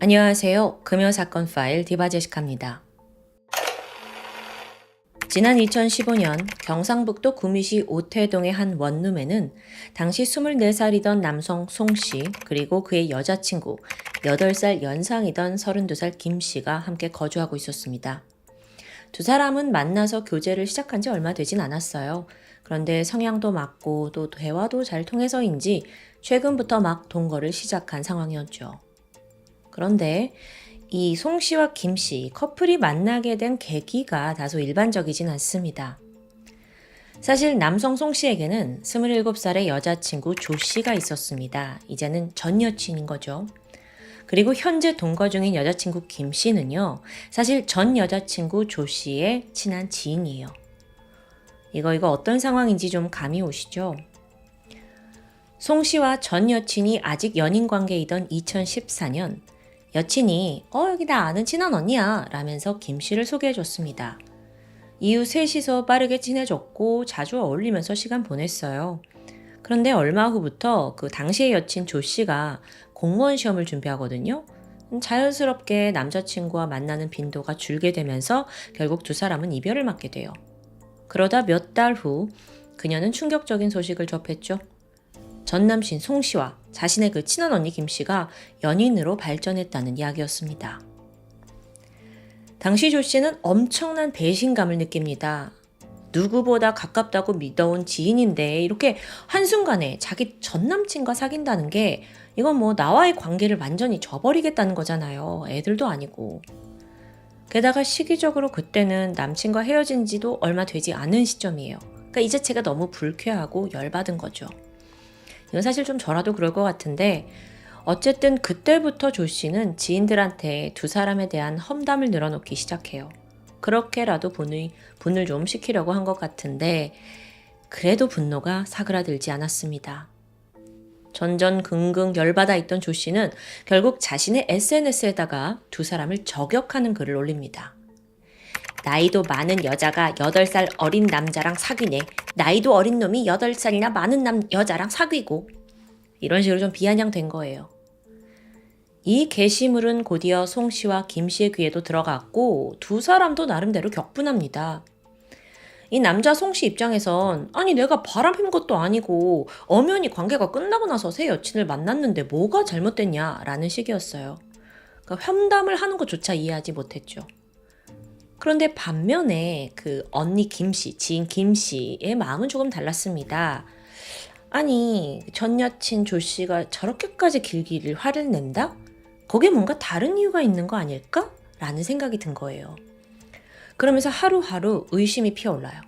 안녕하세요. 금요사건 파일 디바제시카입니다. 지난 2015년 경상북도 구미시 오태동의 한 원룸에는 당시 24살이던 남성 송씨 그리고 그의 여자친구 8살 연상이던 32살 김씨가 함께 거주하고 있었습니다. 두 사람은 만나서 교제를 시작한 지 얼마 되진 않았어요. 그런데 성향도 맞고 또 대화도 잘 통해서인지 최근부터 막 동거를 시작한 상황이었죠. 그런데 이 송 씨와 김 씨 커플이 만나게 된 계기가 다소 일반적이진 않습니다. 사실 남성 송 씨에게는 27살의 여자친구 조 씨가 있었습니다. 이제는 전 여친인 거죠. 그리고 현재 동거 중인 여자친구 김 씨는요, 사실 전 여자친구 조 씨의 친한 지인이에요. 이거 어떤 상황인지 좀 감이 오시죠? 송 씨와 전 여친이 아직 연인 관계이던 2014년, 여친이 여기 나 아는 친한 언니야 라면서 김 씨를 소개해줬습니다. 이후 셋이서 빠르게 친해졌고 자주 어울리면서 시간 보냈어요. 그런데 얼마 후부터 그 당시의 여친 조 씨가 공무원 시험을 준비하거든요. 자연스럽게 남자친구와 만나는 빈도가 줄게 되면서 결국 두 사람은 이별을 맞게 돼요. 그러다 몇 달 후 그녀는 충격적인 소식을 접했죠. 전 남친 송 씨와 자신의 그 친한 언니 김 씨가 연인으로 발전했다는 이야기였습니다. 당시 조 씨는 엄청난 배신감을 느낍니다. 누구보다 가깝다고 믿어온 지인인데 이렇게 한순간에 자기 전 남친과 사귄다는 게 이건 뭐 나와의 관계를 완전히 저버리겠다는 거잖아요. 애들도 아니고. 게다가 시기적으로 그때는 남친과 헤어진 지도 얼마 되지 않은 시점이에요. 그러니까 이 자체가 너무 불쾌하고 열받은 거죠. 이건 사실 좀 저라도 그럴 것 같은데 어쨌든 그때부터 조 씨는 지인들한테 두 사람에 대한 험담을 늘어놓기 시작해요. 그렇게라도 분을 좀 시키려고 한 것 같은데 그래도 분노가 사그라들지 않았습니다. 전전긍긍 열받아 있던 조 씨는 결국 자신의 SNS에다가 두 사람을 저격하는 글을 올립니다. 나이도 많은 여자가 8살 어린 남자랑 사귀네. 나이도 어린 놈이 8살이나 많은 여자랑 사귀고. 이런 식으로 좀 비아냥된 거예요. 이 게시물은 곧이어 송 씨와 김 씨의 귀에도 들어갔고 두 사람도 나름대로 격분합니다. 이 남자 송 씨 입장에선 아니 내가 바람핀 것도 아니고 엄연히 관계가 끝나고 나서 새 여친을 만났는데 뭐가 잘못됐냐라는 식이었어요. 그러니까 험담을 하는 것조차 이해하지 못했죠. 그런데 반면에 그 언니 김 씨, 지인 김 씨의 마음은 조금 달랐습니다. 아니 전 여친 조 씨가 저렇게까지 길기를 화를 낸다? 거기에 뭔가 다른 이유가 있는 거 아닐까? 라는 생각이 든 거예요. 그러면서 하루하루 의심이 피어올라요.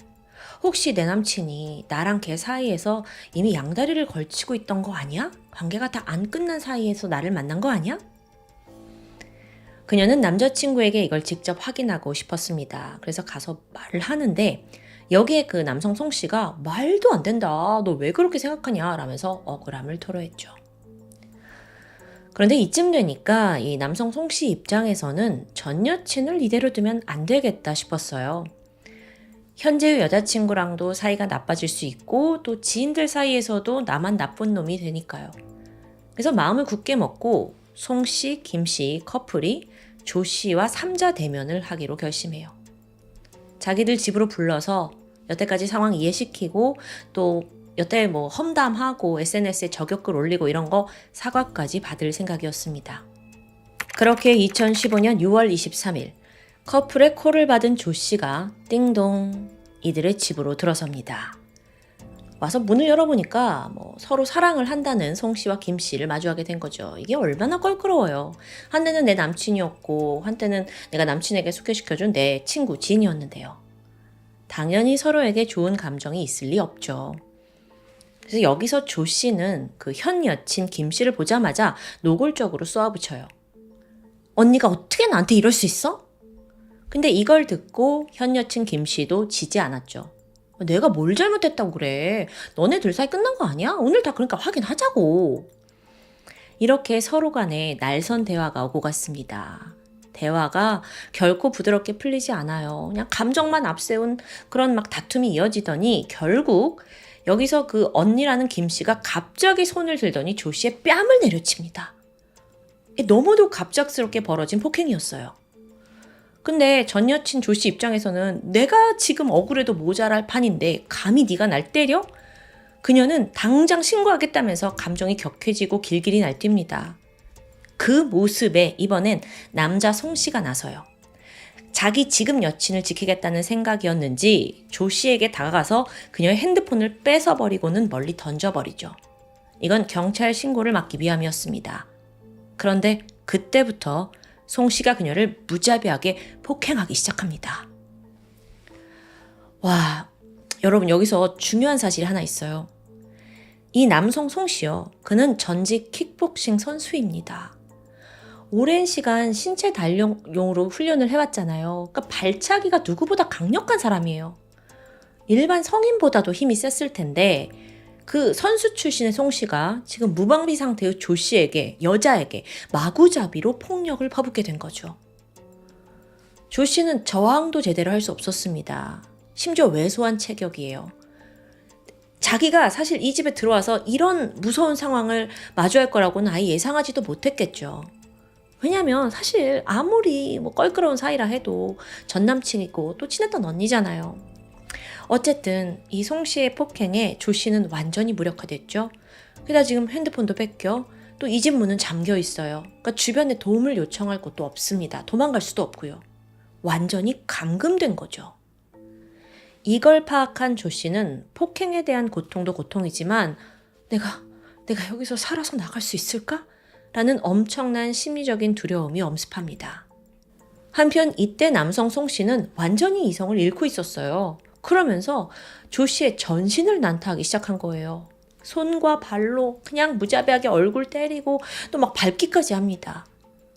혹시 내 남친이 나랑 걔 사이에서 이미 양다리를 걸치고 있던 거 아니야? 관계가 다 안 끝난 사이에서 나를 만난 거 아니야? 그녀는 남자친구에게 이걸 직접 확인하고 싶었습니다. 그래서 가서 말을 하는데 여기에 그 남성 송 씨가 말도 안 된다. 너 왜 그렇게 생각하냐? 라면서 억울함을 토로했죠. 그런데 이쯤 되니까 이 남성 송 씨 입장에서는 전 여친을 이대로 두면 안 되겠다 싶었어요. 현재의 여자친구랑도 사이가 나빠질 수 있고 또 지인들 사이에서도 나만 나쁜 놈이 되니까요. 그래서 마음을 굳게 먹고 송 씨, 김 씨 커플이 조 씨와 3자 대면을 하기로 결심해요. 자기들 집으로 불러서 여태까지 상황 이해시키고 또 여태 뭐 험담하고 SNS에 저격글 올리고 이런 거 사과까지 받을 생각이었습니다. 그렇게 2015년 6월 23일 커플의 콜을 받은 조 씨가 띵동 이들의 집으로 들어섭니다. 와서 문을 열어보니까 뭐 서로 사랑을 한다는 송 씨와 김 씨를 마주하게 된 거죠. 이게 얼마나 껄끄러워요. 한때는 내 남친이었고 한때는 내가 남친에게 소개시켜준 내 친구 지인이었는데요. 당연히 서로에게 좋은 감정이 있을 리 없죠. 그래서 여기서 조 씨는 그 현 여친 김 씨를 보자마자 노골적으로 쏘아붙여요. 언니가 어떻게 나한테 이럴 수 있어? 근데 이걸 듣고 현 여친 김 씨도 지지 않았죠. 내가 뭘 잘못했다고 그래. 너네 둘 사이 끝난 거 아니야? 오늘 다 그러니까 확인하자고. 이렇게 서로 간에 날선 대화가 오고 갔습니다. 대화가 결코 부드럽게 풀리지 않아요. 그냥 감정만 앞세운 그런 막 다툼이 이어지더니 결국 여기서 그 언니라는 김 씨가 갑자기 손을 들더니 조 씨의 뺨을 내려칩니다. 너무도 갑작스럽게 벌어진 폭행이었어요. 근데 전 여친 조 씨 입장에서는 내가 지금 억울해도 모자랄 판인데 감히 네가 날 때려? 그녀는 당장 신고하겠다면서 감정이 격해지고 길길이 날뜁니다. 그 모습에 이번엔 남자 송 씨가 나서요. 자기 지금 여친을 지키겠다는 생각이었는지 조 씨에게 다가가서 그녀의 핸드폰을 뺏어버리고는 멀리 던져버리죠. 이건 경찰 신고를 막기 위함이었습니다. 그런데 그때부터 송 씨가 그녀를 무자비하게 폭행하기 시작합니다. 와, 여러분 여기서 중요한 사실이 하나 있어요. 이 남성 송 씨요. 그는 전직 킥복싱 선수입니다. 오랜 시간 신체 단련용으로 훈련을 해왔잖아요. 그러니까 발차기가 누구보다 강력한 사람이에요. 일반 성인보다도 힘이 셌을 텐데 그 선수 출신의 송 씨가 지금 무방비 상태의 조 씨에게, 여자에게 마구잡이로 폭력을 퍼붓게 된 거죠. 조 씨는 저항도 제대로 할 수 없었습니다. 심지어 왜소한 체격이에요. 자기가 사실 이 집에 들어와서 이런 무서운 상황을 마주할 거라고는 아예 예상하지도 못했겠죠. 왜냐면 사실 아무리 껄끄러운 사이라 해도 전남친이고 또 친했던 언니잖아요. 어쨌든 이 송 씨의 폭행에 조 씨는 완전히 무력화됐죠. 게다가 지금 핸드폰도 뺏겨. 또 이 집 문은 잠겨 있어요. 그러니까 주변에 도움을 요청할 곳도 없습니다. 도망갈 수도 없고요. 완전히 감금된 거죠. 이걸 파악한 조 씨는 폭행에 대한 고통도 고통이지만 내가 여기서 살아서 나갈 수 있을까? 라는 엄청난 심리적인 두려움이 엄습합니다. 한편 이때 남성 송 씨는 완전히 이성을 잃고 있었어요. 그러면서 조 씨의 전신을 난타하기 시작한 거예요. 손과 발로 그냥 무자비하게 얼굴 때리고 또 막 밟기까지 합니다.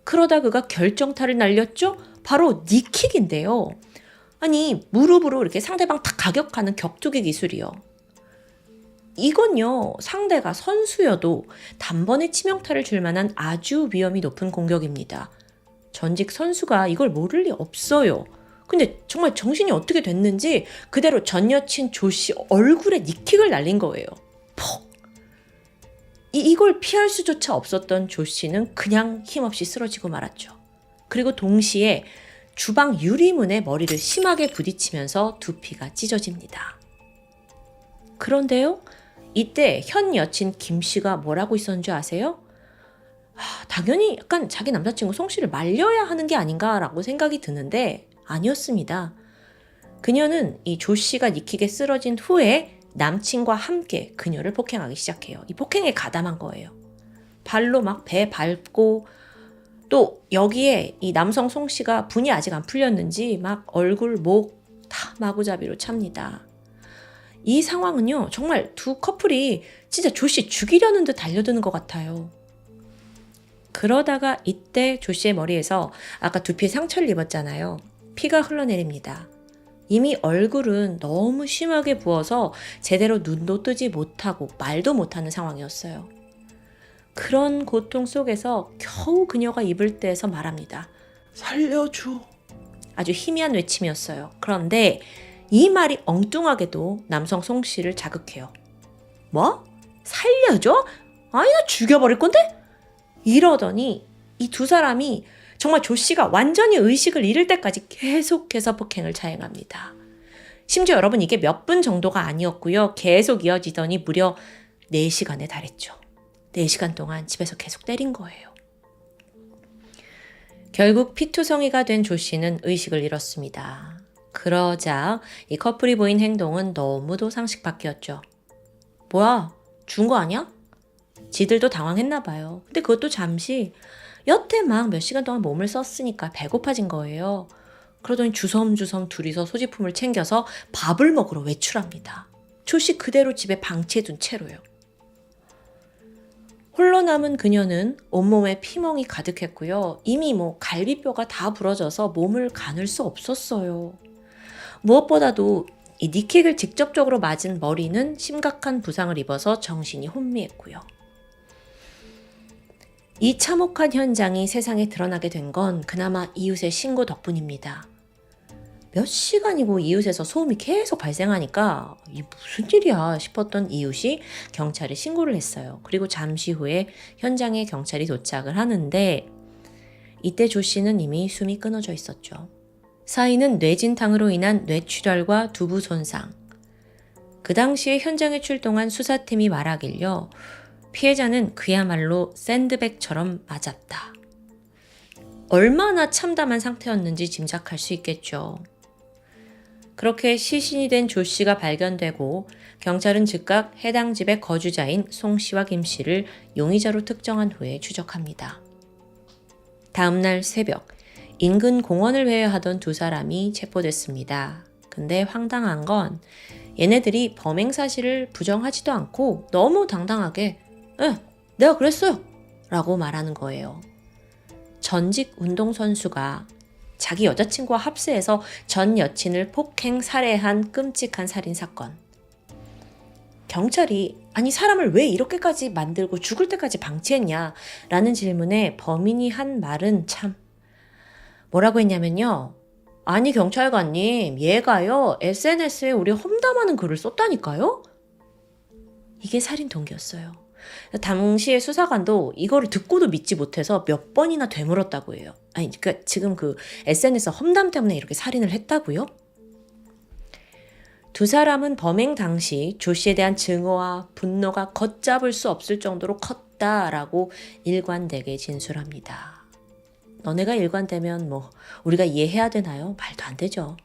그러다 그가 결정타를 날렸죠? 바로 니킥인데요. 아니 무릎으로 이렇게 상대방 탁 가격하는 격투기 기술이요. 이건요 상대가 선수여도 단번에 치명타를 줄 만한 아주 위험이 높은 공격입니다. 전직 선수가 이걸 모를 리 없어요. 근데 정말 정신이 어떻게 됐는지 그대로 전 여친 조 씨 얼굴에 니킥을 날린 거예요. 퍽! 이걸 피할 수조차 없었던 조 씨는 그냥 힘없이 쓰러지고 말았죠. 그리고 동시에 주방 유리문에 머리를 심하게 부딪히면서 두피가 찢어집니다. 그런데요, 이때 현 여친 김 씨가 뭐라고 있었는 줄 아세요? 당연히 약간 자기 남자친구 송 씨를 말려야 하는 게 아닌가라고 생각이 드는데 아니었습니다. 그녀는 이 조 씨가 니킥에 쓰러진 후에 남친과 함께 그녀를 폭행하기 시작해요. 이 폭행에 가담한 거예요. 발로 막 배 밟고 또 여기에 이 남성 송 씨가 분이 아직 안 풀렸는지 막 얼굴, 목 다 마구잡이로 찹니다. 이 상황은요 정말 두 커플이 진짜 조 씨 죽이려는 듯 달려드는 것 같아요. 그러다가 이때 조 씨의 머리에서 아까 두피에 상처를 입었잖아요. 피가 흘러내립니다. 이미 얼굴은 너무 심하게 부어서 제대로 눈도 뜨지 못하고 말도 못하는 상황이었어요. 그런 고통 속에서 겨우 그녀가 입을 떼서 말합니다. 살려줘. 아주 희미한 외침이었어요. 그런데 이 말이 엉뚱하게도 남성 송 씨를 자극해요. 뭐? 살려줘? 아니 나 죽여버릴 건데? 이러더니 이 두 사람이 정말 조 씨가 완전히 의식을 잃을 때까지 계속해서 폭행을 자행합니다. 심지어 여러분 이게 몇 분 정도가 아니었고요. 계속 이어지더니 무려 4시간에 달했죠. 4시간 동안 집에서 계속 때린 거예요. 결국 피투성이가 된 조 씨는 의식을 잃었습니다. 그러자 이 커플이 보인 행동은 너무도 상식 밖이었죠. 뭐야? 죽은 거 아니야? 지들도 당황했나 봐요. 근데 그것도 잠시 여태 막 몇 시간 동안 몸을 썼으니까 배고파진 거예요. 그러더니 주섬주섬 둘이서 소지품을 챙겨서 밥을 먹으러 외출합니다. 조 씨 그대로 집에 방치해둔 채로요. 홀로 남은 그녀는 온몸에 피멍이 가득했고요. 이미 갈비뼈가 다 부러져서 몸을 가눌 수 없었어요. 무엇보다도 이 니킥을 직접적으로 맞은 머리는 심각한 부상을 입어서 정신이 혼미했고요. 이 참혹한 현장이 세상에 드러나게 된 건 그나마 이웃의 신고 덕분입니다. 몇 시간이고 이웃에서 소음이 계속 발생하니까 이 무슨 일이야 싶었던 이웃이 경찰에 신고를 했어요. 그리고 잠시 후에 현장에 경찰이 도착을 하는데 이때 조 씨는 이미 숨이 끊어져 있었죠. 사인은 뇌진탕으로 인한 뇌출혈과 두부 손상. 그 당시에 현장에 출동한 수사팀이 말하길요. 피해자는 그야말로 샌드백처럼 맞았다. 얼마나 참담한 상태였는지 짐작할 수 있겠죠. 그렇게 시신이 된 조 씨가 발견되고 경찰은 즉각 해당 집의 거주자인 송 씨와 김 씨를 용의자로 특정한 후에 추적합니다. 다음날 새벽, 인근 공원을 회유하던 두 사람이 체포됐습니다. 근데 황당한 건 얘네들이 범행 사실을 부정하지도 않고 너무 당당하게 내가 그랬어요! 라고 말하는 거예요. 전직 운동선수가 자기 여자친구와 합세해서 전 여친을 폭행, 살해한 끔찍한 살인사건. 경찰이 아니 사람을 왜 이렇게까지 만들고 죽을 때까지 방치했냐 라는 질문에 범인이 한 말은 참 뭐라고 했냐면요. 아니 경찰관님 얘가요 SNS에 우리 험담하는 글을 썼다니까요? 이게 살인 동기였어요. 당시의 수사관도 이거를 듣고도 믿지 못해서 몇 번이나 되물었다고 해요. 아니 그러니까 지금 그 SNS 험담 때문에 이렇게 살인을 했다고요? 두 사람은 범행 당시 조 씨에 대한 증오와 분노가 걷잡을 수 없을 정도로 컸다라고 일관되게 진술합니다. 너네가 일관되면 뭐 우리가 이해해야 되나요? 말도 안 되죠.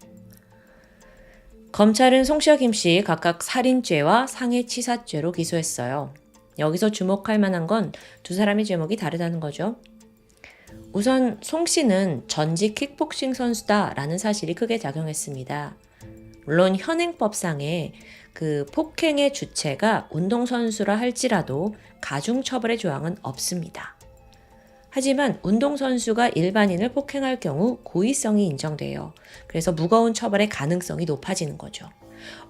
검찰은 송 씨와 김 씨 각각 살인죄와 상해치사죄로 기소했어요. 여기서 주목할 만한 건 두 사람의 제목이 다르다는 거죠. 우선 송 씨는 전직 킥복싱 선수다라는 사실이 크게 작용했습니다. 물론 현행법상의 그 폭행의 주체가 운동선수라 할지라도 가중처벌의 조항은 없습니다. 하지만 운동선수가 일반인을 폭행할 경우 고의성이 인정돼요. 그래서 무거운 처벌의 가능성이 높아지는 거죠.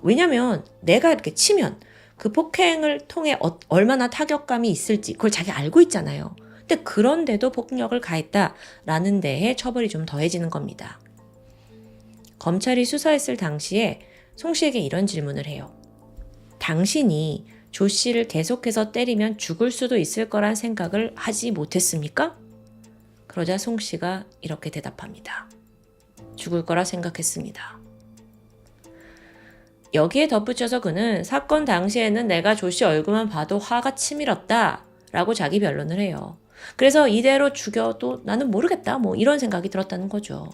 왜냐면 내가 이렇게 치면 그 폭행을 통해 얼마나 타격감이 있을지 그걸 자기 알고 있잖아요. 근데 그런데도 폭력을 가했다라는 데에 처벌이 좀 더해지는 겁니다. 검찰이 수사했을 당시에 송 씨에게 이런 질문을 해요. 당신이 조 씨를 계속해서 때리면 죽을 수도 있을 거란 생각을 하지 못했습니까? 그러자 송 씨가 이렇게 대답합니다. 죽을 거라 생각했습니다. 여기에 덧붙여서 그는 사건 당시에는 내가 조 씨 얼굴만 봐도 화가 치밀었다 라고 자기 변론을 해요. 그래서 이대로 죽여도 나는 모르겠다 뭐 이런 생각이 들었다는 거죠.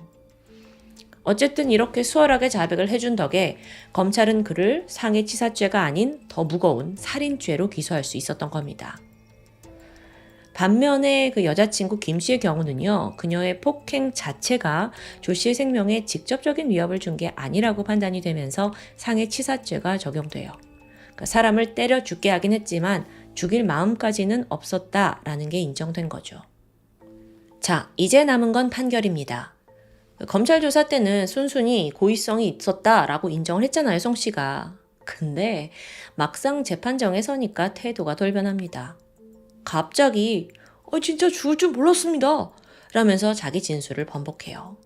어쨌든 이렇게 수월하게 자백을 해준 덕에 검찰은 그를 상해치사죄가 아닌 더 무거운 살인죄로 기소할 수 있었던 겁니다. 반면에 그 여자친구 김 씨의 경우는요. 그녀의 폭행 자체가 조 씨의 생명에 직접적인 위협을 준 게 아니라고 판단이 되면서 상해치사죄가 적용돼요. 그러니까 사람을 때려 죽게 하긴 했지만 죽일 마음까지는 없었다라는 게 인정된 거죠. 자, 이제 남은 건 판결입니다. 검찰 조사 때는 순순히 고의성이 있었다라고 인정을 했잖아요, 송 씨가. 근데 막상 재판정에 서니까 태도가 돌변합니다. 갑자기 진짜 죽을 줄 몰랐습니다 라면서 자기 진술을 번복해요.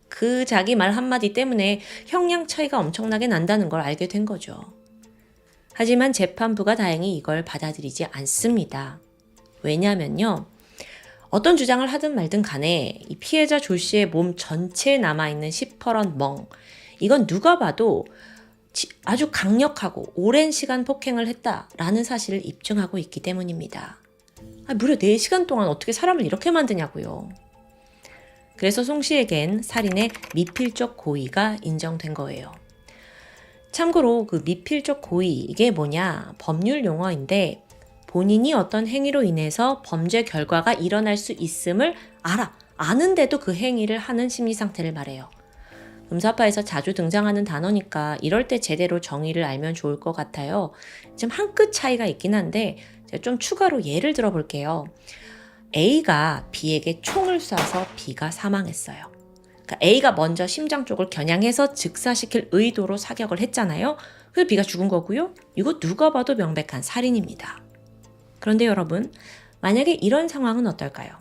그 자기 말 한마디 때문에 형량 차이가 엄청나게 난다는 걸 알게 된 거죠. 하지만 재판부가 다행히 이걸 받아들이지 않습니다. 왜냐면요. 어떤 주장을 하든 말든 간에 이 피해자 조 씨의 몸 전체에 남아있는 시퍼런 멍, 이건 누가 봐도 아주 강력하고 오랜 시간 폭행을 했다라는 사실을 입증하고 있기 때문입니다. 무려 4시간 동안 어떻게 사람을 이렇게 만드냐고요. 그래서 송 씨에겐 살인의 미필적 고의가 인정된 거예요. 참고로 그 미필적 고의 이게 뭐냐 법률 용어인데 본인이 어떤 행위로 인해서 범죄 결과가 일어날 수 있음을 아는데도 그 행위를 하는 심리 상태를 말해요. 음사파에서 자주 등장하는 단어니까 이럴 때 제대로 정의를 알면 좋을 것 같아요. 좀 한 끗 차이가 있긴 한데 제가 좀 추가로 예를 들어 볼게요. A가 B에게 총을 쏴서 B가 사망했어요. 그러니까 A가 먼저 심장 쪽을 겨냥해서 즉사시킬 의도로 사격을 했잖아요. 그래서 B가 죽은 거고요. 이거 누가 봐도 명백한 살인입니다. 그런데 여러분, 만약에 이런 상황은 어떨까요?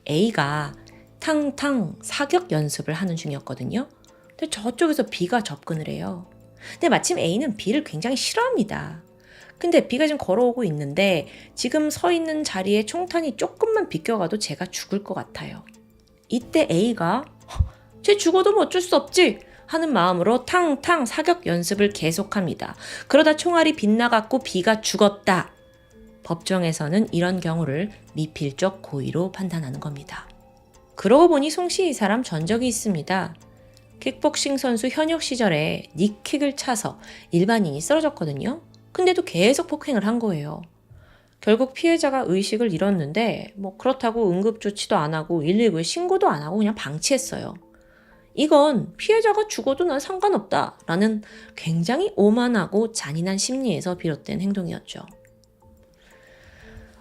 A가 탕탕 사격 연습을 하는 중이었거든요. 근데 근데 저쪽에서 B가 접근을 해요. 근데 마침 A는 B를 굉장히 싫어합니다. 근데 B가 지금 걸어오고 있는데 지금 서 있는 자리에 총탄이 조금만 비껴가도 제가 죽을 것 같아요. 이때 A가 쟤 죽어도 뭐 어쩔 수 없지 하는 마음으로 탕탕 사격 연습을 계속합니다. 그러다 총알이 빗나갔고 B가 죽었다. 법정에서는 이런 경우를 미필적 고의로 판단하는 겁니다. 그러고 보니 송씨 이 사람 전적이 있습니다. 킥복싱 선수 현역 시절에 닉킥을 차서 일반인이 쓰러졌거든요. 근데도 계속 폭행을 한 거예요. 결국 피해자가 의식을 잃었는데 그렇다고 응급조치도 안 하고 119에 신고도 안 하고 그냥 방치했어요. 이건 피해자가 죽어도 난 상관없다 라는 굉장히 오만하고 잔인한 심리에서 비롯된 행동이었죠.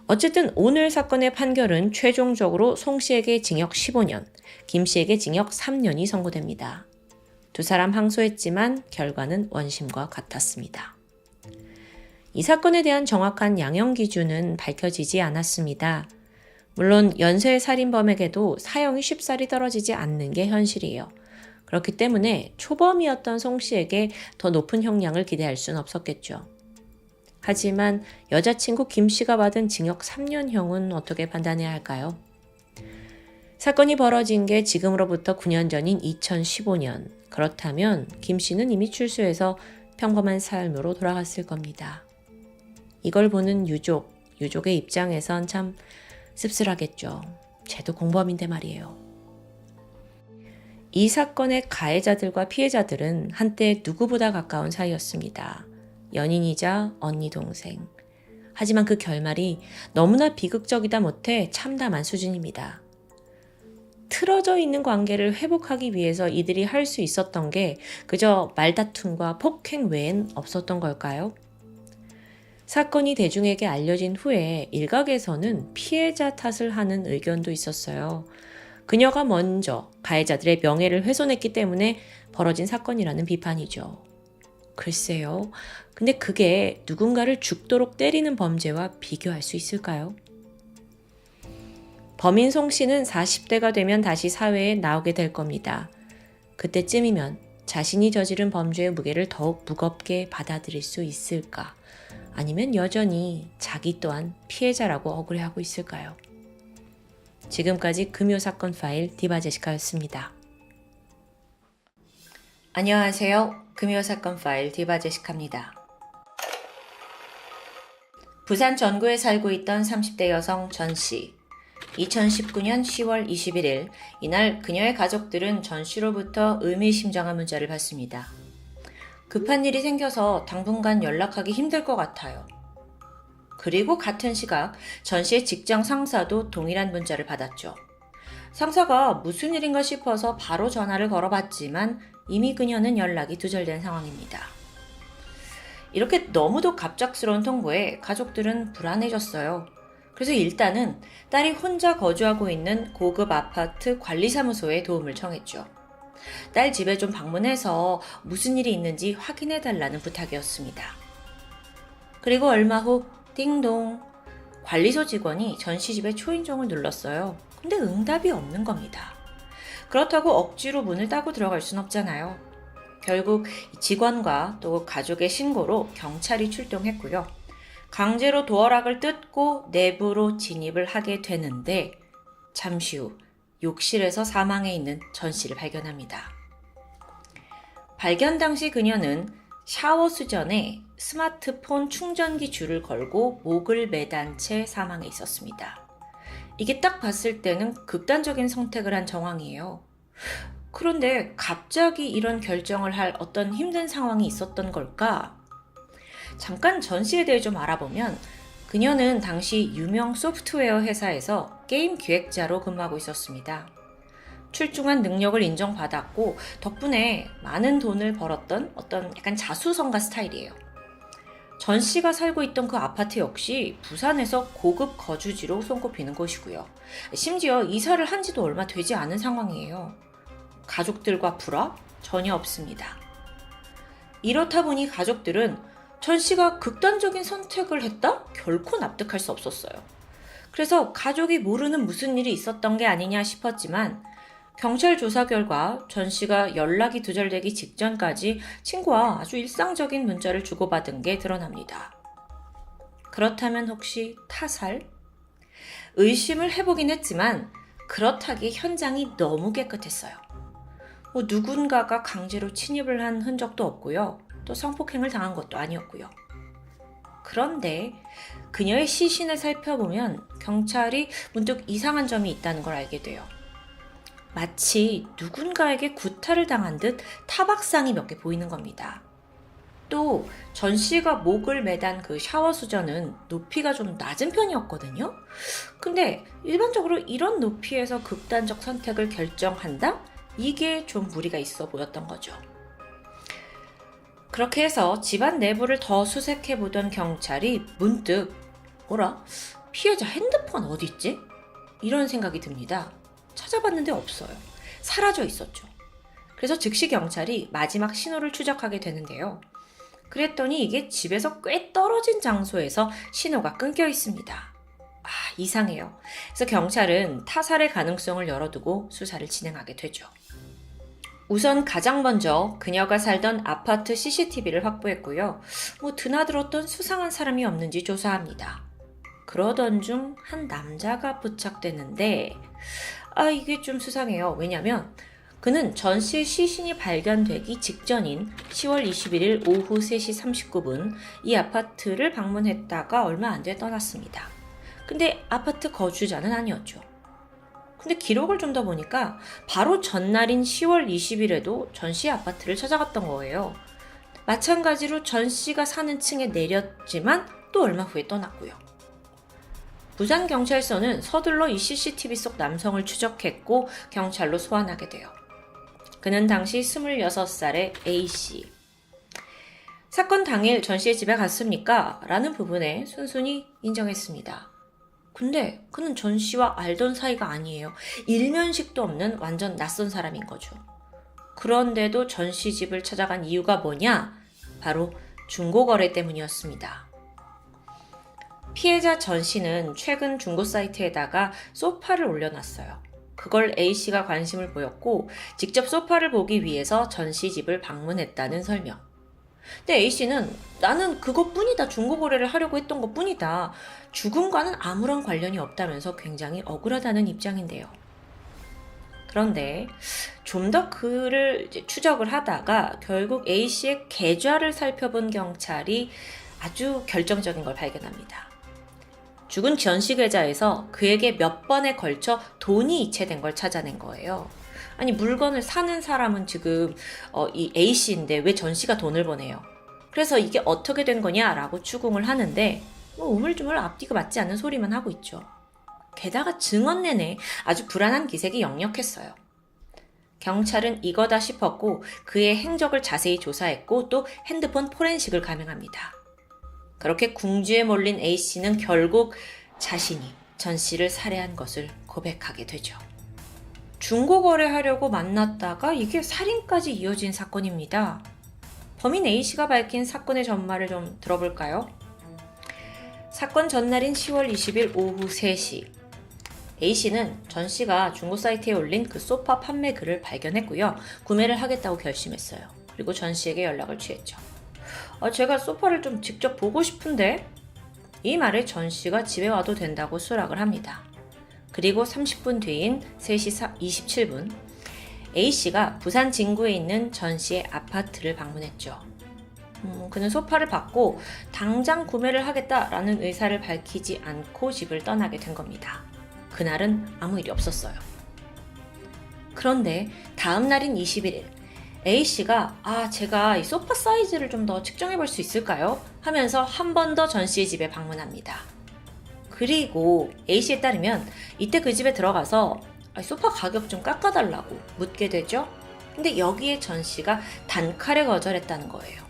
어쨌든 오늘 사건의 판결은 최종적으로 송 씨에게 징역 15년, 김 씨에게 징역 3년이 선고됩니다. 두 사람 항소했지만 결과는 원심과 같았습니다. 이 사건에 대한 정확한 양형 기준은 밝혀지지 않았습니다. 물론 연쇄 살인범에게도 사형이 쉽사리 떨어지지 않는 게 현실이에요. 그렇기 때문에 초범이었던 송 씨에게 더 높은 형량을 기대할 수는 없었겠죠. 하지만 여자친구 김 씨가 받은 징역 3년형은 어떻게 판단해야 할까요? 사건이 벌어진 게 지금으로부터 9년 전인 2015년. 그렇다면 김 씨는 이미 출소해서 평범한 삶으로 돌아갔을 겁니다. 이걸 보는 유족의 입장에선 참 씁쓸하겠죠. 쟤도 공범인데 말이에요. 이 사건의 가해자들과 피해자들은 한때 누구보다 가까운 사이였습니다. 연인이자 언니 동생. 하지만 그 결말이 너무나 비극적이다 못해 참담한 수준입니다. 틀어져 있는 관계를 회복하기 위해서 이들이 할 수 있었던 게 그저 말다툼과 폭행 외엔 없었던 걸까요? 사건이 대중에게 알려진 후에 일각에서는 피해자 탓을 하는 의견도 있었어요. 그녀가 먼저 가해자들의 명예를 훼손했기 때문에 벌어진 사건이라는 비판이죠. 글쎄요. 근데 그게 누군가를 죽도록 때리는 범죄와 비교할 수 있을까요? 범인 송 씨는 40대가 되면 다시 사회에 나오게 될 겁니다. 그때쯤이면 자신이 저지른 범죄의 무게를 더욱 무겁게 받아들일 수 있을까? 아니면 여전히 자기 또한 피해자라고 억울해하고 있을까요? 지금까지 금요사건 파일 디바제시카였습니다. 안녕하세요. 금요사건 파일 디바제시카입니다. 부산 전구에 살고 있던 30대 여성 전 씨. 2019년 10월 21일 이날 그녀의 가족들은 전 씨로부터 의미심장한 문자를 받습니다. 급한 일이 생겨서 당분간 연락하기 힘들 것 같아요. 그리고 같은 시각 전 씨의 직장 상사도 동일한 문자를 받았죠. 상사가 무슨 일인가 싶어서 바로 전화를 걸어봤지만 이미 그녀는 연락이 두절된 상황입니다. 이렇게 너무도 갑작스러운 통보에 가족들은 불안해졌어요. 그래서 일단은 딸이 혼자 거주하고 있는 고급 아파트 관리사무소에 도움을 청했죠. 딸 집에 좀 방문해서 무슨 일이 있는지 확인해달라는 부탁이었습니다. 그리고 얼마 후 띵동, 관리소 직원이 전 씨 집에 초인종을 눌렀어요. 근데 응답이 없는 겁니다. 그렇다고 억지로 문을 따고 들어갈 순 없잖아요. 결국 직원과 또 가족의 신고로 경찰이 출동했고요. 강제로 도어락을 뜯고 내부로 진입을 하게 되는데 잠시 후 욕실에서 사망해 있는 전 씨를 발견합니다. 발견 당시 그녀는 샤워 수전에 스마트폰 충전기 줄을 걸고 목을 매단 채 사망해 있었습니다. 이게 딱 봤을 때는 극단적인 선택을 한 정황이에요. 그런데 갑자기 이런 결정을 할 어떤 힘든 상황이 있었던 걸까? 잠깐 전 씨에 대해 좀 알아보면 그녀는 당시 유명 소프트웨어 회사에서 게임 기획자로 근무하고 있었습니다. 출중한 능력을 인정받았고 덕분에 많은 돈을 벌었던 어떤 약간 자수성가 스타일이에요. 전 씨가 살고 있던 그 아파트 역시 부산에서 고급 거주지로 손꼽히는 곳이고요. 심지어 이사를 한 지도 얼마 되지 않은 상황이에요. 가족들과 불화? 전혀 없습니다. 이렇다 보니 가족들은 전 씨가 극단적인 선택을 했다? 결코 납득할 수 없었어요. 그래서 가족이 모르는 무슨 일이 있었던 게 아니냐 싶었지만 경찰 조사 결과 전 씨가 연락이 두절되기 직전까지 친구와 아주 일상적인 문자를 주고받은 게 드러납니다. 그렇다면 혹시 타살? 의심을 해보긴 했지만 그렇다기에 현장이 너무 깨끗했어요. 누군가가 강제로 침입을 한 흔적도 없고요. 또 성폭행을 당한 것도 아니었고요. 그런데 그녀의 시신을 살펴보면 경찰이 문득 이상한 점이 있다는 걸 알게 돼요. 마치 누군가에게 구타를 당한 듯 타박상이 몇 개 보이는 겁니다. 또 전 씨가 목을 매단 그 샤워 수전은 높이가 좀 낮은 편이었거든요. 근데 일반적으로 이런 높이에서 극단적 선택을 결정한다? 이게 좀 무리가 있어 보였던 거죠. 그렇게 해서 집안 내부를 더 수색해보던 경찰이 문득 피해자 핸드폰 어디 있지? 이런 생각이 듭니다. 찾아봤는데 없어요. 사라져 있었죠. 그래서 즉시 경찰이 마지막 신호를 추적하게 되는데요. 그랬더니 이게 집에서 꽤 떨어진 장소에서 신호가 끊겨 있습니다. 이상해요. 그래서 경찰은 타살의 가능성을 열어두고 수사를 진행하게 되죠. 우선 가장 먼저 그녀가 살던 아파트 CCTV를 확보했고요. 드나들었던 수상한 사람이 없는지 조사합니다. 그러던 중 한 남자가 포착되는데 이게 좀 수상해요. 왜냐면 그는 전 씨의 시신이 발견되기 직전인 10월 21일 오후 3시 39분 이 아파트를 방문했다가 얼마 안 뒤에 떠났습니다. 근데 아파트 거주자는 아니었죠. 근데 기록을 좀 더 보니까 바로 전날인 10월 20일에도 전 씨의 아파트를 찾아갔던 거예요. 마찬가지로 전 씨가 사는 층에 내렸지만 또 얼마 후에 떠났고요. 부산경찰서는 서둘러 이 CCTV 속 남성을 추적했고 경찰로 소환하게 돼요. 그는 당시 26살의 A씨. 사건 당일 전 씨의 집에 갔습니까? 라는 부분에 순순히 인정했습니다. 근데 그는 전 씨와 알던 사이가 아니에요. 일면식도 없는 완전 낯선 사람인 거죠. 그런데도 전 씨 집을 찾아간 이유가 뭐냐? 바로 중고거래 때문이었습니다. 피해자 전 씨는 최근 중고 사이트에다가 소파를 올려놨어요. 그걸 A씨가 관심을 보였고 직접 소파를 보기 위해서 전 씨 집을 방문했다는 설명. 근데 A씨는 나는 그것뿐이다. 중고거래를 하려고 했던 것뿐이다. 죽음과는 아무런 관련이 없다면서 굉장히 억울하다는 입장인데요. 그런데 좀 더 그를 추적을 하다가 결국 A씨의 계좌를 살펴본 경찰이 아주 결정적인 걸 발견합니다. 죽은 전 씨 계좌에서 그에게 몇 번에 걸쳐 돈이 이체된 걸 찾아낸 거예요. 아니 물건을 사는 사람은 지금 이 A씨인데 왜 전 씨가 돈을 보내요? 그래서 이게 어떻게 된 거냐라고 추궁을 하는데 우물쭈물 앞뒤가 맞지 않는 소리만 하고 있죠. 게다가 증언 내내 아주 불안한 기색이 역력했어요. 경찰은 이거다 싶었고 그의 행적을 자세히 조사했고 또 핸드폰 포렌식을 감행합니다. 그렇게 궁지에 몰린 A씨는 결국 자신이 전 씨를 살해한 것을 고백하게 되죠. 중고거래하려고 만났다가 이게 살인까지 이어진 사건입니다. 범인 A씨가 밝힌 사건의 전말을 좀 들어볼까요? 사건 전날인 10월 20일 오후 3시 A씨는 전 씨가 중고 사이트에 올린 그 소파 판매 글을 발견했고요. 구매를 하겠다고 결심했어요. 그리고 전 씨에게 연락을 취했죠. 제가 소파를 좀 직접 보고 싶은데? 이 말에 전 씨가 집에 와도 된다고 수락을 합니다. 그리고 30분 뒤인 3시 27분 A씨가 부산 진구에 있는 전 씨의 아파트를 방문했죠. 그는 소파를 받고 당장 구매를 하겠다라는 의사를 밝히지 않고 집을 떠나게 된 겁니다. 그날은 아무 일이 없었어요. 그런데 다음 날인 21일 A씨가 제가 이 소파 사이즈를 좀 더 측정해 볼 수 있을까요? 하면서 한 번 더 전 씨의 집에 방문합니다. 그리고 A씨에 따르면 이때 그 집에 들어가서 소파 가격 좀 깎아달라고 묻게 되죠. 근데 여기에 전 씨가 단칼에 거절했다는 거예요.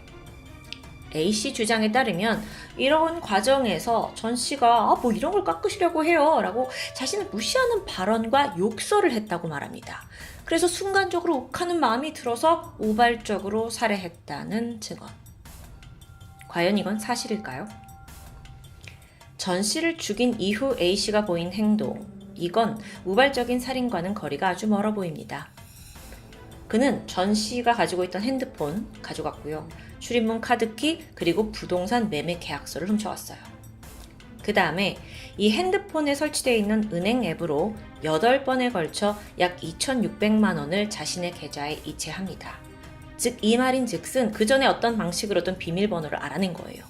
A씨 주장에 따르면 이런 과정에서 전 씨가 뭐 이런 걸 깎으시려고 해요 라고 자신을 무시하는 발언과 욕설을 했다고 말합니다. 그래서 순간적으로 욱하는 마음이 들어서 우발적으로 살해했다는 증언. 과연 이건 사실일까요? 전 씨를 죽인 이후 A씨가 보인 행동. 이건 우발적인 살인과는 거리가 아주 멀어 보입니다. 그는 전 씨가 가지고 있던 핸드폰 가져갔고요. 출입문 카드키 그리고 부동산 매매 계약서를 훔쳐왔어요. 그 다음에 이 핸드폰에 설치되어 있는 은행 앱으로 8번에 걸쳐 약 2,600만 원을 자신의 계좌에 이체합니다. 즉 이 말인 즉슨 그 전에 어떤 방식으로든 비밀번호를 알아낸 거예요.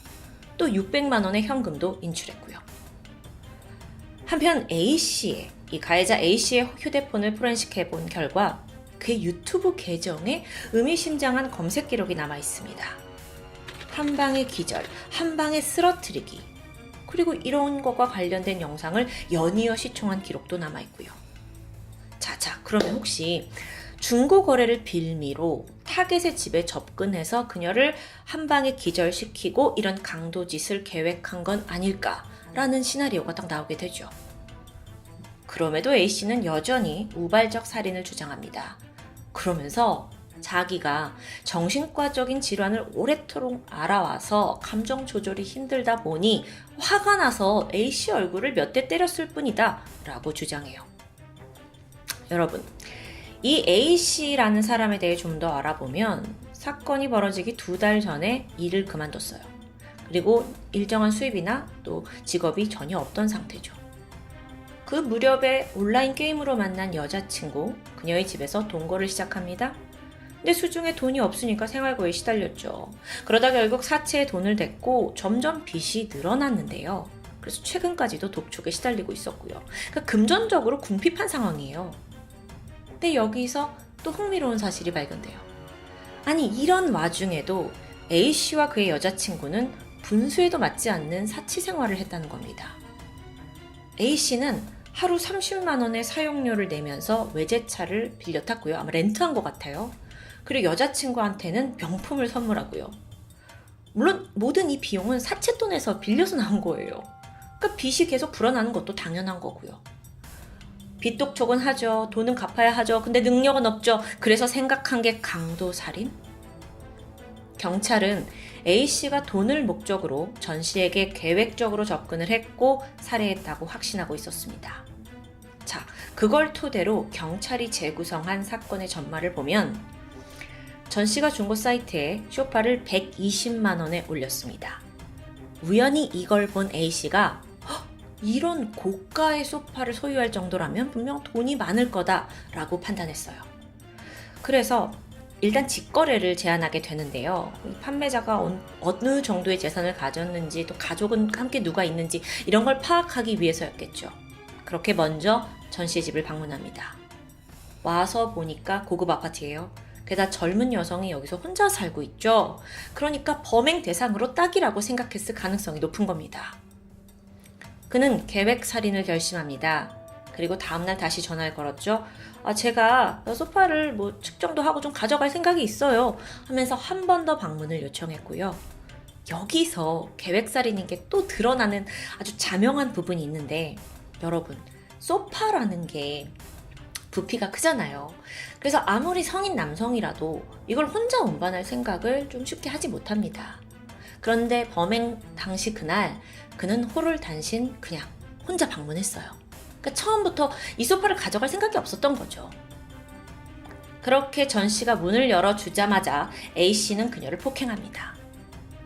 또 600만 원의 현금도 인출했고요. 한편 A씨의, 이 가해자 A씨의 휴대폰을 포렌식해 본 결과 그의 유튜브 계정에 의미심장한 검색 기록이 남아 있습니다. 한 방에 기절, 한 방에 쓰러뜨리기, 그리고 이런 것과 관련된 영상을 연이어 시청한 기록도 남아 있고요. 자, 그러면 혹시 중고 거래를 빌미로 타겟의 집에 접근해서 그녀를 한 방에 기절시키고 이런 강도짓을 계획한 건 아닐까라는 시나리오가 딱 나오게 되죠. 그럼에도 A씨는 여전히 우발적 살인을 주장합니다. 그러면서 자기가 정신과적인 질환을 오래도록 알아와서 감정 조절이 힘들다 보니 화가 나서 A씨 얼굴을 몇 대 때렸을 뿐이다 라고 주장해요. 여러분, 이 A씨라는 사람에 대해 좀 더 알아보면 사건이 벌어지기 2달 전에 일을 그만뒀어요. 그리고 일정한 수입이나 또 직업이 전혀 없던 상태죠. 그 무렵에 온라인 게임으로 만난 여자친구, 그녀의 집에서 동거를 시작합니다. 근데 수중에 돈이 없으니까 생활고에 시달렸죠. 그러다 결국 사채에 돈을 댔고 점점 빚이 늘어났는데요. 그래서 최근까지도 독촉에 시달리고 있었고요. 그러니까 금전적으로 궁핍한 상황이에요. 근데 여기서 또 흥미로운 사실이 발견돼요. 아니 이런 와중에도 A씨와 그의 여자친구는 분수에도 맞지 않는 사치 생활을 했다는 겁니다. A씨는 하루 30만 원의 사용료를 내면서 외제차를 빌려 탔고요. 아마 렌트한 것 같아요. 그리고 여자친구한테는 명품을 선물하고요. 물론 모든 이 비용은 사채돈에서 빌려서 나온 거예요. 그러니까 빚이 계속 불어나는 것도 당연한 거고요. 빚독촉은 하죠. 돈은 갚아야 하죠. 근데 능력은 없죠. 그래서 생각한 게 강도살인? 경찰은 A씨가 돈을 목적으로 전 씨에게 계획적으로 접근을 했고 살해했다고 확신하고 있었습니다. 자, 그걸 토대로 경찰이 재구성한 사건의 전말을 보면 전 씨가 중고 사이트에 소파를 120만 원에 올렸습니다. 우연히 이걸 본 A씨가 이런 고가의 소파를 소유할 정도라면 분명 돈이 많을 거다라고 판단했어요. 그래서 일단 직거래를 제안하게 되는데요. 판매자가 어느 정도의 재산을 가졌는지 또 가족은 함께 누가 있는지 이런 걸 파악하기 위해서였겠죠. 그렇게 먼저 전 씨의 집을 방문합니다. 와서 보니까 고급 아파트예요. 게다가 젊은 여성이 여기서 혼자 살고 있죠. 그러니까 범행 대상으로 딱이라고 생각했을 가능성이 높은 겁니다. 그는 계획살인을 결심합니다. 그리고 다음날 다시 전화를 걸었죠. 제가 소파를 측정도 하고 좀 가져갈 생각이 있어요 하면서 한 번 더 방문을 요청했고요. 여기서 계획살인인 게 또 드러나는 아주 자명한 부분이 있는데 여러분, 소파라는 게 부피가 크잖아요. 그래서 아무리 성인 남성이라도 이걸 혼자 운반할 생각을 좀 쉽게 하지 못합니다. 그런데 범행 당시 그날 그는 호롤단신 그냥 혼자 방문했어요. 그러니까 처음부터 이 소파를 가져갈 생각이 없었던 거죠. 그렇게 전 씨가 문을 열어주자마자 A씨는 그녀를 폭행합니다.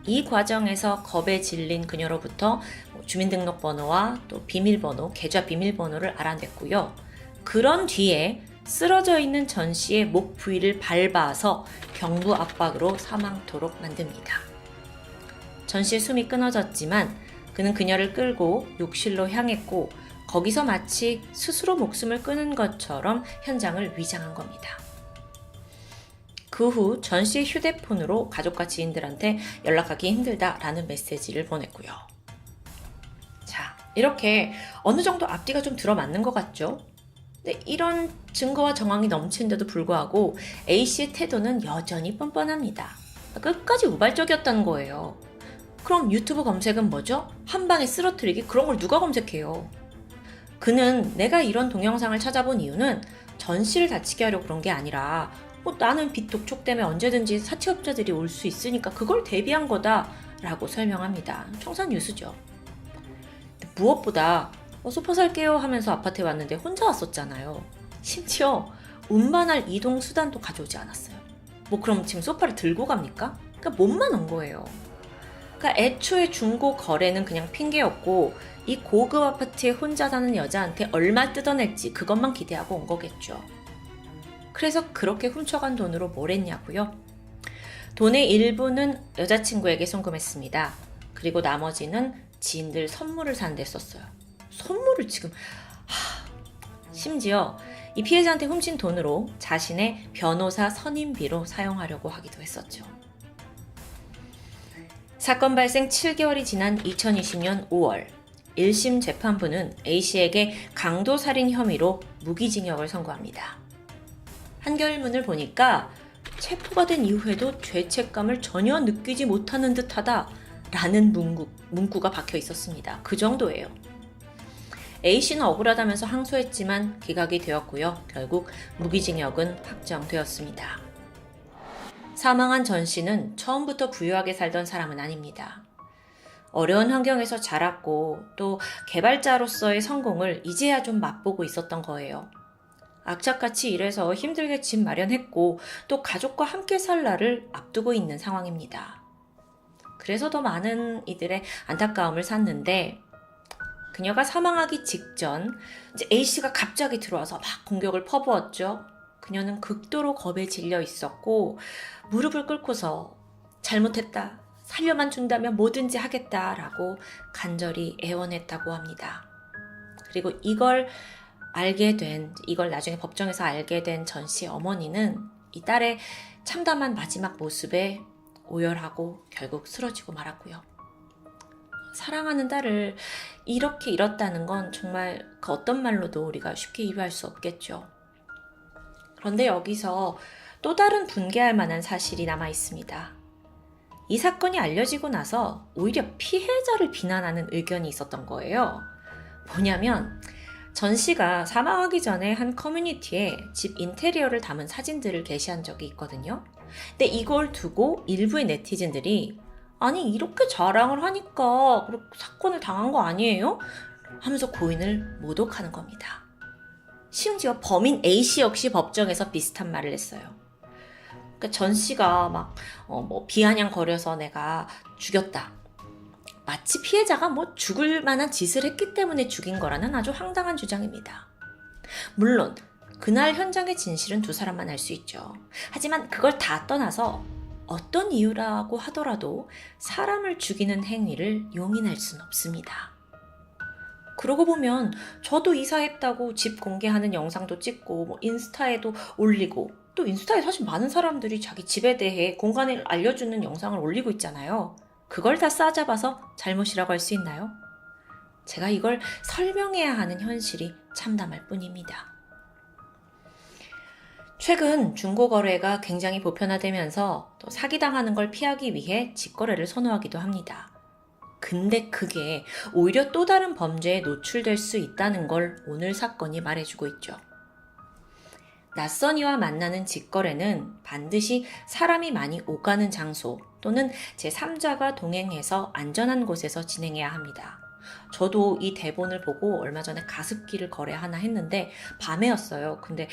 이 과정에서 겁에 질린 그녀로부터 주민등록번호와 또 비밀번호, 계좌 비밀번호를 알아냈고요. 그런 뒤에 쓰러져 있는 전 씨의 목 부위를 밟아서 경부 압박으로 사망토록 만듭니다. 전 씨의 숨이 끊어졌지만 그는 그녀를 끌고 욕실로 향했고 거기서 마치 스스로 목숨을 끊은 것처럼 현장을 위장한 겁니다. 그 후 전 씨의 휴대폰으로 가족과 지인들한테 연락하기 힘들다라는 메시지를 보냈고요. 자, 이렇게 어느 정도 앞뒤가 좀 들어맞는 것 같죠? 근데 이런 증거와 정황이 넘치는데도 불구하고 A씨의 태도는 여전히 뻔뻔합니다. 끝까지 우발적이었다는 거예요. 그럼 유튜브 검색은 뭐죠? 한 방에 쓰러뜨리기? 그런 걸 누가 검색해요? 그는 내가 이런 동영상을 찾아본 이유는 전 씨를 다치게 하려고 그런 게 아니라 나는 빚 독촉 때문에 언제든지 사채업자들이 올 수 있으니까 그걸 대비한 거다 라고 설명합니다. 청산 뉴스죠. 무엇보다 소파 살게요 하면서 아파트에 왔는데 혼자 왔었잖아요. 심지어 운반할 이동 수단도 가져오지 않았어요. 뭐 그럼 지금 소파를 들고 갑니까? 그러니까 몸만 온 거예요. 그러니까 애초에 중고 거래는 그냥 핑계였고 이 고급 아파트에 혼자 사는 여자한테 얼마 뜯어낼지 그것만 기대하고 온 거겠죠. 그래서 그렇게 훔쳐간 돈으로 뭘 했냐고요? 돈의 일부는 여자친구에게 송금했습니다. 그리고 나머지는 지인들 선물을 사는 데 썼어요. 선물을 지금 심지어 이 피해자한테 훔친 돈으로 자신의 변호사 선임비로 사용하려고 하기도 했었죠. 사건 발생 7개월이 지난 2020년 5월 1심 재판부는 A씨에게 강도살인 혐의로 무기징역을 선고합니다. 한결문을 보니까 체포가 된 이후에도 죄책감을 전혀 느끼지 못하는 듯하다 라는 문구가 박혀 있었습니다. 그 정도예요. A씨는 억울하다면서 항소했지만 기각이 되었고요. 결국 무기징역은 확정되었습니다. 사망한 전 씨는 처음부터 부유하게 살던 사람은 아닙니다. 어려운 환경에서 자랐고 또 개발자로서의 성공을 이제야 좀 맛보고 있었던 거예요. 악착같이 일해서 힘들게 집 마련했고 또 가족과 함께 살 날을 앞두고 있는 상황입니다. 그래서 더 많은 이들의 안타까움을 샀는데 그녀가 사망하기 직전 이제 A씨가 갑자기 들어와서 막 공격을 퍼부었죠. 그녀는 극도로 겁에 질려 있었고 무릎을 ቁ고서 잘못했다, 살려만 준다면 뭐든지 하겠다라고 간절히 애원했다고 합니다. 그리고 이걸 나중에 법정에서 알게 된 전 씨 어머니는 이 딸의 참담한 마지막 모습에 오열하고 결국 쓰러지고 말았고요. 사랑하는 딸을 이렇게 잃었다는 건 정말 그 어떤 말로도 우리가 쉽게 이해할 수 없겠죠. 그런데 여기서 또 다른 분개할 만한 사실이 남아 있습니다. 이 사건이 알려지고 나서 오히려 피해자를 비난하는 의견이 있었던 거예요. 뭐냐면 전 씨가 사망하기 전에 한 커뮤니티에 집 인테리어를 담은 사진들을 게시한 적이 있거든요. 근데 이걸 두고 일부의 네티즌들이 아니 이렇게 자랑을 하니까 사건을 당한 거 아니에요? 하면서 고인을 모독하는 겁니다. 심지어 범인 A씨 역시 법정에서 비슷한 말을 했어요. 그러니까 전 씨가 막 비아냥거려서 내가 죽였다. 마치 피해자가 죽을 만한 짓을 했기 때문에 죽인 거라는 아주 황당한 주장입니다. 물론 그날 현장의 진실은 두 사람만 알 수 있죠. 하지만 그걸 다 떠나서 어떤 이유라고 하더라도 사람을 죽이는 행위를 용인할 수는 없습니다. 그러고 보면 저도 이사했다고 집 공개하는 영상도 찍고 인스타에도 올리고 또 인스타에 사실 많은 사람들이 자기 집에 대해 공간을 알려주는 영상을 올리고 있잖아요. 그걸 다 싸잡아서 잘못이라고 할 수 있나요? 제가 이걸 설명해야 하는 현실이 참담할 뿐입니다. 최근 중고거래가 굉장히 보편화되면서 또 사기당하는 걸 피하기 위해 직거래를 선호하기도 합니다. 근데 그게 오히려 또 다른 범죄에 노출될 수 있다는 걸 오늘 사건이 말해주고 있죠. 낯선 이와 만나는 직거래는 반드시 사람이 많이 오가는 장소 또는 제3자가 동행해서 안전한 곳에서 진행해야 합니다. 저도 이 대본을 보고 얼마 전에 가습기를 거래하나 했는데 밤에였어요. 근데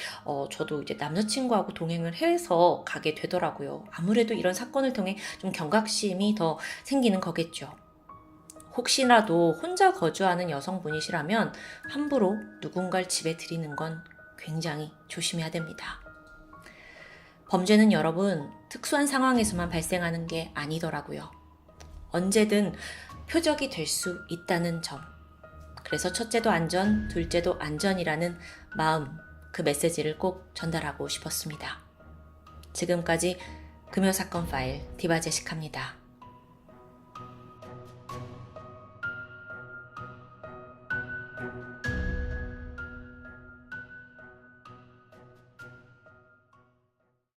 저도 이제 남자친구하고 동행을 해서 가게 되더라고요. 아무래도 이런 사건을 통해 좀 경각심이 더 생기는 거겠죠. 혹시라도 혼자 거주하는 여성분이시라면 함부로 누군가를 집에 들이는 건 굉장히 조심해야 됩니다. 범죄는 여러분 특수한 상황에서만 발생하는 게 아니더라고요. 언제든 표적이 될 수 있다는 점. 그래서 첫째도 안전, 둘째도 안전이라는 마음, 그 메시지를 꼭 전달하고 싶었습니다. 지금까지 금요사건 파일 디바제식합니다.